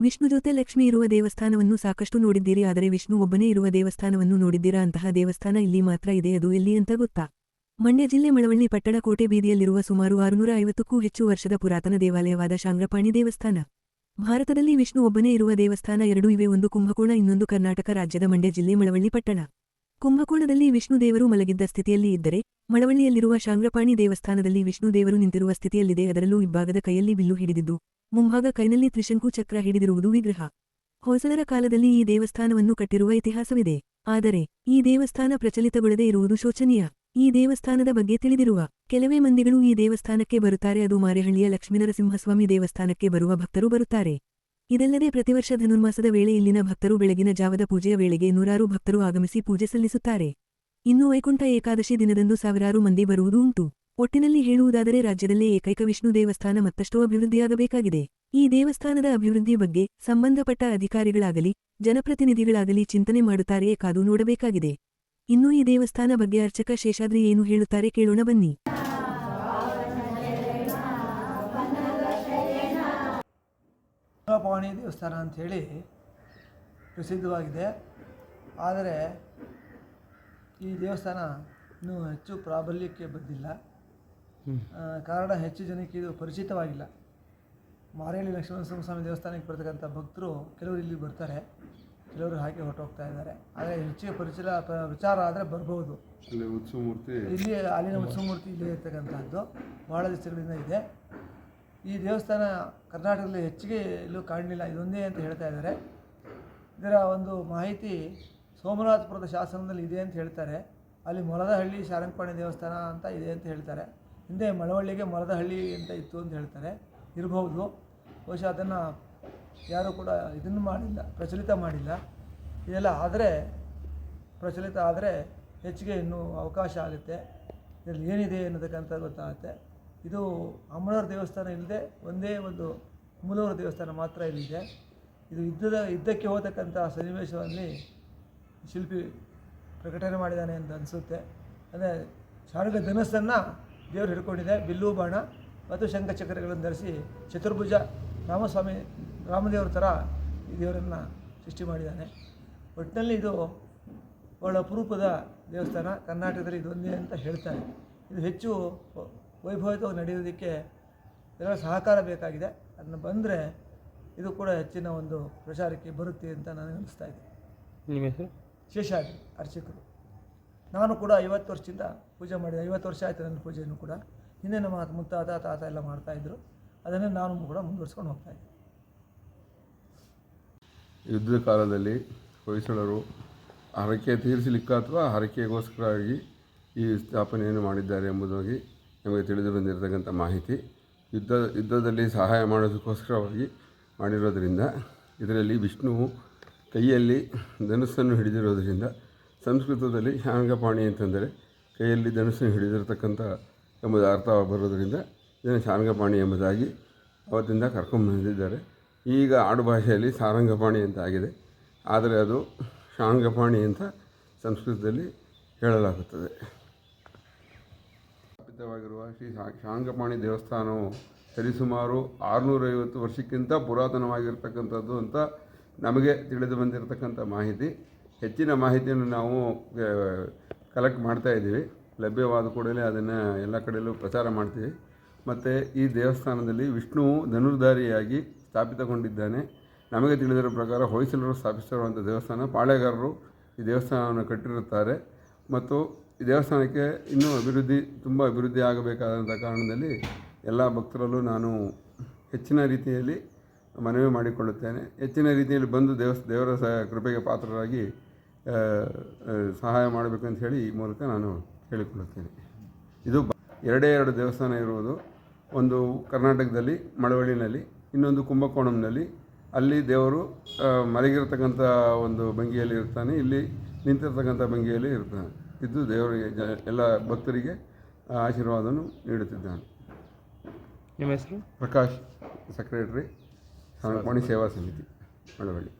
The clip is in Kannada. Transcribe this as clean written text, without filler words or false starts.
ವಿಷ್ಣು ಜೊತೆ ಲಕ್ಷ್ಮಿ ಇರುವ ದೇವಸ್ಥಾನವನ್ನು ಸಾಕಷ್ಟು ನೋಡಿದ್ದೀರಿ, ಆದರೆ ವಿಷ್ಣು ಒಬ್ಬನೇ ಇರುವ ದೇವಸ್ಥಾನವನ್ನು ನೋಡಿದ್ದೀರಾ? ಅಂತಹ ದೇವಸ್ಥಾನ ಇಲ್ಲಿ ಮಾತ್ರ ಇದೆ. ಅದು ಎಲ್ಲಿ ಅಂತ ಗೊತ್ತಾ? ಮಂಡ್ಯ ಜಿಲ್ಲೆ ಮಳವಳ್ಳಿ ಪಟ್ಟಣ ಕೋಟೆ ಬೀದಿಯಲ್ಲಿರುವ ಸುಮಾರು 650ಕ್ಕೂ ಹೆಚ್ಚು ವರ್ಷದ ಪುರಾತನ ದೇವಾಲಯವಾದ ಶಾಂಗ್ರಪಾಣಿ ದೇವಸ್ಥಾನ. ಭಾರತದಲ್ಲಿ ವಿಷ್ಣು ಒಬ್ಬನೇ ಇರುವ ದೇವಸ್ಥಾನ 2 ಇವೆ, ಒಂದು ಕುಂಭಕೋಣ, ಇನ್ನೊಂದು ಕರ್ನಾಟಕ ರಾಜ್ಯದ ಮಂಡ್ಯ ಜಿಲ್ಲೆ ಮಳವಳ್ಳಿ ಪಟ್ಟಣ. ಕುಂಭಕೋಣದಲ್ಲಿ ವಿಷ್ಣು ದೇವರು ಮಲಗಿದ್ದ ಸ್ಥಿತಿಯಲ್ಲಿ ಇದ್ದರೆ, ಮಳವಳ್ಳಿಯಲ್ಲಿರುವ ಶಾಂಗ್ರಪಾಣಿ ದೇವಸ್ಥಾನದಲ್ಲಿ ವಿಷ್ಣು ದೇವರು ನಿಂತಿರುವ ಸ್ಥಿತಿಯಲ್ಲಿದೆ. ಅದರಲ್ಲೂ ಇಬ್ಬಾಗದ ಕೈಯಲ್ಲಿ ಬಿಲ್ಲು ಹಿಡಿದಿದ್ದು, ಮುಂಭಾಗ ಕೈನಲ್ಲಿ ತ್ರಿಶಂಕು ಚಕ್ರ ಹಿಡಿದಿರುವುದು ವಿಗ್ರಹ. ಹೊಯ್ಸಳರ ಕಾಲದಲ್ಲಿ ಈ ದೇವಸ್ಥಾನವನ್ನು ಕಟ್ಟಿರುವ ಇತಿಹಾಸವಿದೆ. ಆದರೆ ಈ ದೇವಸ್ಥಾನ ಪ್ರಚಲಿತಗೊಳ್ಳದೆ ಇರುವುದು ಶೋಚನೀಯ. ಈ ದೇವಸ್ಥಾನದ ಬಗ್ಗೆ ತಿಳಿದಿರುವ ಕೆಲವೇ ಮಂದಿಗಳು ಈ ದೇವಸ್ಥಾನಕ್ಕೆ ಬರುತ್ತಾರೆ. ಅದು ಮಾರೇಹಳ್ಳಿಯ ಲಕ್ಷ್ಮೀನರಸಿಂಹಸ್ವಾಮಿ ದೇವಸ್ಥಾನಕ್ಕೆ ಬರುವ ಭಕ್ತರು ಬರುತ್ತಾರೆ. ಇದಲ್ಲದೆ ಪ್ರತಿವರ್ಷ ಧನುರ್ಮಾಸದ ವೇಳೆ ಇಲ್ಲಿನ ಭಕ್ತರು ಬೆಳಗಿನ ಜಾವದ ಪೂಜೆಯ ವೇಳೆಗೆ ನೂರಾರು ಭಕ್ತರು ಆಗಮಿಸಿ ಪೂಜೆ ಸಲ್ಲಿಸುತ್ತಾರೆ. ಇನ್ನು ವೈಕುಂಠ ಏಕಾದಶಿ ದಿನದಂದು ಸಾವಿರಾರು ಮಂದಿ ಬರುವುದೂ ಉಂಟು. ಒಟ್ಟಿನಲ್ಲಿ ಹೇಳುವುದಾದರೆ ರಾಜ್ಯದಲ್ಲೇ ಏಕೈಕ ವಿಷ್ಣು ದೇವಸ್ಥಾನ ಮತ್ತಷ್ಟು ಅಭಿವೃದ್ಧಿಯಾಗಬೇಕಾಗಿದೆ. ಈ ದೇವಸ್ಥಾನದ ಅಭಿವೃದ್ಧಿ ಬಗ್ಗೆ ಸಂಬಂಧಪಟ್ಟ ಅಧಿಕಾರಿಗಳಾಗಲಿ ಜನಪ್ರತಿನಿಧಿಗಳಾಗಲಿ ಚಿಂತನೆ ಮಾಡುತ್ತಾರೆಯೇ ಕಾದು ನೋಡಬೇಕಾಗಿದೆ. ಇನ್ನು ಈ ದೇವಸ್ಥಾನ ಬಗ್ಗೆ ಅರ್ಚಕ ಶೇಷಾದ್ರಿ ಏನು ಹೇಳುತ್ತಾರೆ ಕೇಳೋಣ ಬನ್ನಿ. ಶಾಂಗ್ರಪಾಣಿ ದೇವಸ್ಥಾನ ಅಂಥೇಳಿ ಪ್ರಸಿದ್ಧವಾಗಿದೆ. ಆದರೆ ಈ ದೇವಸ್ಥಾನ ಇನ್ನೂ ಹೆಚ್ಚು ಪ್ರಾಬಲ್ಯಕ್ಕೆ ಬಂದಿಲ್ಲ. ಕಾರಣ ಹೆಚ್ಚು ಜನಕ್ಕೆ ಇದು ಪರಿಚಿತವಾಗಿಲ್ಲ. ಮಾರೇಹಳ್ಳಿ ಲಕ್ಷ್ಮೀನರಸಿಂಹಸ್ವಾಮಿ ದೇವಸ್ಥಾನಕ್ಕೆ ಬರ್ತಕ್ಕಂಥ ಭಕ್ತರು ಕೆಲವರು ಇಲ್ಲಿ ಬರ್ತಾರೆ, ಕೆಲವರು ಹಾಗೆ ಹೊರಟೋಗ್ತಾ ಇದ್ದಾರೆ. ಆದರೆ ಹೆಚ್ಚಿಗೆ ವಿಚಾರ ಆದರೆ ಬರ್ಬೋದು. ಇಲ್ಲಿ ಅಲ್ಲಿನ ಉತ್ಸವ ಮೂರ್ತಿ ಇಲ್ಲೇ ಇರ್ತಕ್ಕಂಥದ್ದು ಭಾಳ ದಿವಸಗಳಿಂದ ಇದೆ. ಈ ದೇವಸ್ಥಾನ ಕರ್ನಾಟಕದಲ್ಲಿ ಹೆಚ್ಚಿಗೆ ಎಲ್ಲೂ ಕಾಣಲಿಲ್ಲ, ಇದೊಂದೇ ಅಂತ ಹೇಳ್ತಾ ಇದ್ದಾರೆ. ಇದರ ಒಂದು ಮಾಹಿತಿ ಸೋಮನಾಥಪುರದ ಶಾಸನದಲ್ಲಿ ಇದೆ ಅಂತ ಹೇಳ್ತಾರೆ. ಅಲ್ಲಿ ಮೊಲದಹಳ್ಳಿ ಶಾಂಗ್ರಪಾಣಿ ದೇವಸ್ಥಾನ ಅಂತ ಇದೆ ಅಂತ ಹೇಳ್ತಾರೆ. ಹಿಂದೆ ಮಳವಳ್ಳಿಗೆ ಮೊಲದಹಳ್ಳಿ ಅಂತ ಇತ್ತು ಅಂತ ಹೇಳ್ತಾರೆ. ಇರಬಹುದು, ಬಹುಶಃ ಅದನ್ನು ಯಾರೂ ಕೂಡ ಇದನ್ನು ಮಾಡಿಲ್ಲ, ಪ್ರಚಲಿತ ಮಾಡಿಲ್ಲ. ಇದೆಲ್ಲ ಪ್ರಚಲಿತ ಆದರೆ ಹೆಚ್ಚಿಗೆ ಇನ್ನೂ ಅವಕಾಶ ಆಗುತ್ತೆ. ಇದರಲ್ಲಿ ಏನಿದೆ ಅನ್ನೋದಕ್ಕಂತ ಗೊತ್ತಾಗುತ್ತೆ. ಇದು ಅಮ್ಮನವರ ದೇವಸ್ಥಾನ ಇಲ್ಲದೆ ಒಂದೇ ಒಂದು ಮೂಲವರ ದೇವಸ್ಥಾನ ಮಾತ್ರ ಇಲ್ಲಿದೆ. ಇದು ಯುದ್ಧಕ್ಕೆ ಹೋಗತಕ್ಕಂಥ ಸನ್ನಿವೇಶದಲ್ಲಿ ಶಿಲ್ಪಿ ಪ್ರಕಟಣೆ ಮಾಡಿದ್ದಾನೆ ಅಂತ ಅನಿಸುತ್ತೆ. ಅಂದರೆ ಶಾರ್ಗ ಧನಸ್ಸನ್ನು ದೇವರು ಹಿಡ್ಕೊಂಡಿದೆ, ಬಿಲ್ಲು ಬಾಣ ಮತ್ತು ಶಂಖಚಕ್ರಗಳನ್ನು ಧರಿಸಿ ಚತುರ್ಭುಜ ರಾಮದೇವರ ಥರ ಈ ದೇವರನ್ನು ಸೃಷ್ಟಿ ಮಾಡಿದ್ದಾನೆ. ಒಟ್ಟಿನಲ್ಲಿ ಇದು ಬಹಳ ಅಪರೂಪದ ದೇವಸ್ಥಾನ. ಕರ್ನಾಟಕದಲ್ಲಿ ಇದೊಂದೇ ಅಂತ ಹೇಳ್ತಾರೆ. ಇದು ಹೆಚ್ಚು ವೈಭವವಾಗಿ ನಡೆಯೋದಕ್ಕೆ ಎಲ್ಲರ ಸಹಕಾರ ಬೇಕಾಗಿದೆ. ಅದನ್ನು ಬಂದರೆ ಇದು ಕೂಡ ಹೆಚ್ಚಿನ ಒಂದು ಪ್ರಚಾರಕ್ಕೆ ಬರುತ್ತೆ ಅಂತ ನನಗೆ ಅನಿಸ್ತಾ ಇದೆ. ನಿಮ್ಮ ಹೆಸರು? ಶೇಷಾದ್ರಿ, ಅರ್ಚಕರು. ನಾನು ಕೂಡ 50 ವರ್ಷದಿಂದ ಪೂಜೆ ಮಾಡಿದೆ. 50 ವರ್ಷ ಆಯಿತು ನನ್ನ ಪೂಜೆಯನ್ನು ಕೂಡ. ಹಿಂದೆ ನಮ್ಮ ಮುತ್ತಾತ ತಾತ ಎಲ್ಲ ಮಾಡ್ತಾಯಿದ್ರು. ಅದನ್ನೇ ನಾನು ಕೂಡ ಮುಂದುವರ್ಸ್ಕೊಂಡು ಹೋಗ್ತಾಯಿದ್ದೆ. ಯುದ್ಧದ ಕಾಲದಲ್ಲಿ ಹೊಯ್ಸಳರು ಹರಕೆ ತೀರಿಸಲಿಕ್ಕೆ ಅಥವಾ ಹರಕೆಗೋಸ್ಕರವಾಗಿ ಈ ಸ್ಥಾಪನೆಯನ್ನು ಮಾಡಿದ್ದಾರೆ ಎಂಬುದಾಗಿ ನಮಗೆ ತಿಳಿದು ಬಂದಿರತಕ್ಕಂಥ ಮಾಹಿತಿ. ಯುದ್ಧದಲ್ಲಿ ಸಹಾಯ ಮಾಡೋದಕ್ಕೋಸ್ಕರವಾಗಿ ಮಾಡಿರೋದರಿಂದ ಇದರಲ್ಲಿ ವಿಷ್ಣುವು ಕೈಯಲ್ಲಿ ಧನುಸ್ಸನ್ನು ಹಿಡಿದಿರೋದರಿಂದ ಸಂಸ್ಕೃತದಲ್ಲಿ ಶಾಂಗ್ರಪಾಣಿ ಅಂತಂದರೆ ಕೈಯಲ್ಲಿ ಧನುಸ್ಸನ್ನು ಹಿಡಿದಿರತಕ್ಕಂಥ ಎಂಬುದು ಅರ್ಥ ಬರೋದರಿಂದ ಇದನ್ನು ಶಾಂಗ್ರಪಾಣಿ ಎಂಬುದಾಗಿ ಅವತ್ತಿಂದ ಕರ್ಕೊಂಡ್ಬಂದಿದ್ದಾರೆ. ಈಗ ಆಡುಭಾಷೆಯಲ್ಲಿ ಸಾರಂಗಪಾಣಿ ಅಂತ ಆಗಿದೆ, ಆದರೆ ಅದು ಶಾಂಗ್ರಪಾಣಿ ಅಂತ ಸಂಸ್ಕೃತದಲ್ಲಿ ಹೇಳಲಾಗುತ್ತದೆ. ಸ್ಥಾಪಿತವಾಗಿರುವ ಶ್ರೀ ಶಾಂಗ್ರಪಾಣಿ ದೇವಸ್ಥಾನವು ಸರಿಸುಮಾರು 650 ವರ್ಷಕ್ಕಿಂತ ಪುರಾತನವಾಗಿರ್ತಕ್ಕಂಥದ್ದು ಅಂತ ನಮಗೆ ತಿಳಿದು ಬಂದಿರತಕ್ಕಂಥ ಮಾಹಿತಿ. ಹೆಚ್ಚಿನ ಮಾಹಿತಿಯನ್ನು ನಾವು ಕಲೆಕ್ಟ್ ಮಾಡ್ತಾಯಿದ್ದೀವಿ. ಲಭ್ಯವಾದ ಕೂಡಲೇ ಅದನ್ನು ಎಲ್ಲ ಕಡೆಯಲ್ಲೂ ಪ್ರಚಾರ ಮಾಡ್ತೀವಿ. ಮತ್ತು ಈ ದೇವಸ್ಥಾನದಲ್ಲಿ ವಿಷ್ಣುವು ಧನುರ್ಧಾರಿಯಾಗಿ ಸ್ಥಾಪಿತಗೊಂಡಿದ್ದಾನೆ. ನಮಗೆ ತಿಳಿದಿರೋ ಪ್ರಕಾರ ಹೊಯ್ಸಳರು ಸ್ಥಾಪಿಸಿರುವಂಥ ದೇವಸ್ಥಾನ. ಪಾಳೆಗಾರರು ಈ ದೇವಸ್ಥಾನವನ್ನು ಕಟ್ಟಿರುತ್ತಾರೆ ಮತ್ತು ಈ ದೇವಸ್ಥಾನಕ್ಕೆ ಇನ್ನೂ ತುಂಬ ಅಭಿವೃದ್ಧಿ ಆಗಬೇಕಾದಂಥ ಕಾರಣದಲ್ಲಿ ಎಲ್ಲ ಭಕ್ತರಲ್ಲೂ ನಾನು ಹೆಚ್ಚಿನ ರೀತಿಯಲ್ಲಿ ಮನವಿ ಮಾಡಿಕೊಳ್ಳುತ್ತೇನೆ. ಹೆಚ್ಚಿನ ರೀತಿಯಲ್ಲಿ ಬಂದು ದೇವರ ಕೃಪೆಗೆ ಪಾತ್ರರಾಗಿ ಸಹಾಯ ಮಾಡಬೇಕಂತ ಹೇಳಿ ಈ ಮೂಲಕ ನಾನು ಹೇಳಿಕೊಳ್ಳುತ್ತೇನೆ. ಇದು 2 ದೇವಸ್ಥಾನ ಇರುವುದು. ಒಂದು ಕರ್ನಾಟಕದಲ್ಲಿ ಮಳವಳ್ಳಿನಲ್ಲಿ, ಇನ್ನೊಂದು ಕುಂಭಕೋಣಂನಲ್ಲಿ. ಅಲ್ಲಿ ದೇವರು ಮಲಗಿರತಕ್ಕಂಥ ಒಂದು ಭಂಗಿಯಲ್ಲಿ ಇರ್ತಾನೆ, ಇಲ್ಲಿ ನಿಂತಿರ್ತಕ್ಕಂಥ ಭಂಗಿಯಲ್ಲಿ ಇರ್ತಾನೆ. ಇದು ದೇವರಿಗೆ ಎಲ್ಲ ಭಕ್ತರಿಗೆ ಆಶೀರ್ವಾದವನ್ನು ನೀಡುತ್ತಿದ್ದಾನೆ. ನಿಮ್ಮ ಹೆಸರು? ಪ್ರಕಾಶ್, ಸೆಕ್ರೆಟರಿ, ಶಾಂಗ್ರಪಾಣಿ ಸೇವಾ ಸಮಿತಿ, ಮಳವಳ್ಳಿ.